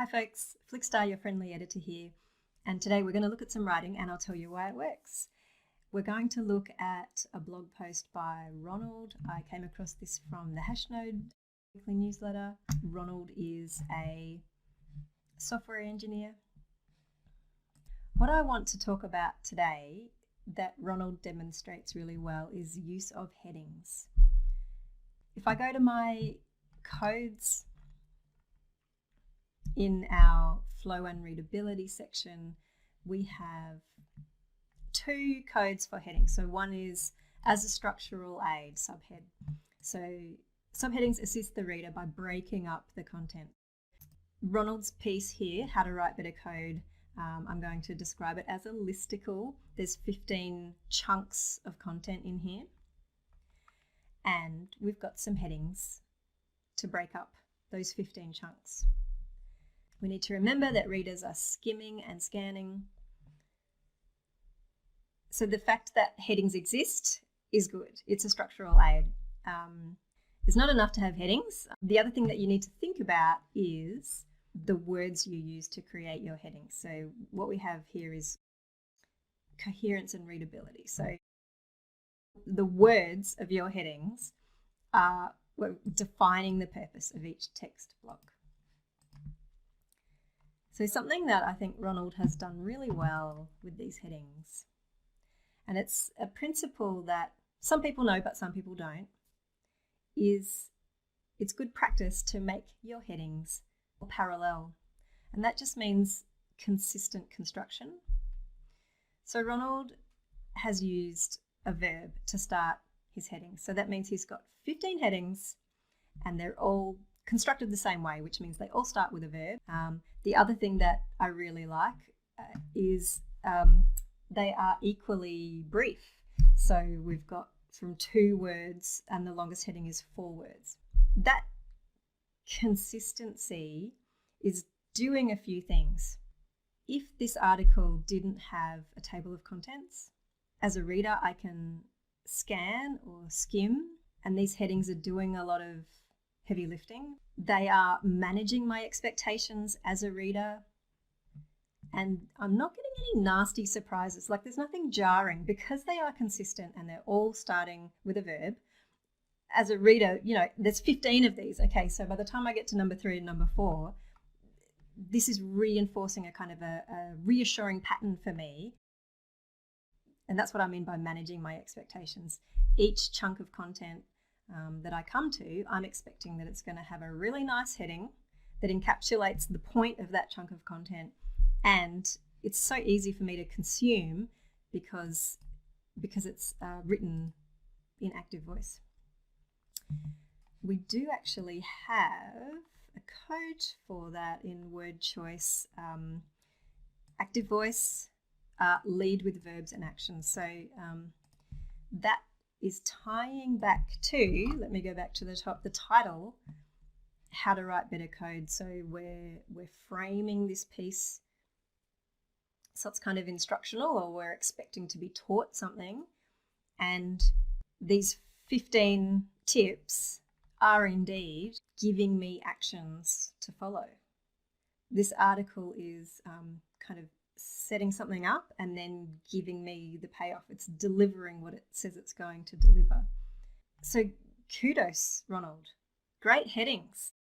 Hi folks, Flickstar, your friendly editor here, and today we're going to look at some writing and I'll tell you why it works. We're going to look at a blog post by Ronald. I came across this from the Hashnode weekly newsletter. Ronald is a software engineer. What I want to talk about today that Ronald demonstrates really well is use of headings. If I go to my codes in our flow and readability section, we have two codes for headings. So one is as a structural aid, subhead. So subheadings assist the reader by breaking up the content. Ronald's piece here, How to Write Better Code, I'm going to describe it as a listicle. There's 15 chunks of content in here. And we've got some headings to break up those 15 chunks. We need to remember that readers are skimming and scanning. So the fact that headings exist is good. It's a structural aid. It's not enough to have headings. The other thing that you need to think about is the words you use to create your headings. So what we have here is coherence and readability. So the words of your headings are defining the purpose of each text block. So something that I think Ronald has done really well with these headings, and it's a principle that some people know but some people don't, is it's good practice to make your headings parallel. And that just means consistent construction. So Ronald has used a verb to start his headings. So that means he's got 15 headings and they're all constructed the same way, which means they all start with a verb. The other thing that I really like is they are equally brief. So we've got from 2 words and the longest heading is 4 words. That consistency is doing a few things. If this article didn't have a table of contents, as a reader I can scan or skim, and these headings are doing a lot of heavy lifting. They are managing my expectations as a reader, and I'm not getting any nasty surprises. Like, there's nothing jarring because they are consistent and they're all starting with a verb. As a reader, there's 15 of these. Okay, so by the time I get to number 3 and number 4, this is reinforcing a kind of a reassuring pattern for me. And that's what I mean by managing my expectations. Each chunk of content that I come to, I'm expecting that it's going to have a really nice heading that encapsulates the point of that chunk of content, and it's so easy for me to consume because it's written in active voice. We do actually have a code for that in word choice. Active voice, lead with verbs and actions. So that is tying back to, let me go back to the top, the title, How to Write Better Code. So we're framing this piece so it's kind of instructional, or we're expecting to be taught something. And these 15 tips are indeed giving me actions to follow. This article is kind of setting something up and then giving me the payoff. It's delivering what it says it's going to deliver. So kudos, Ronald. Great headings.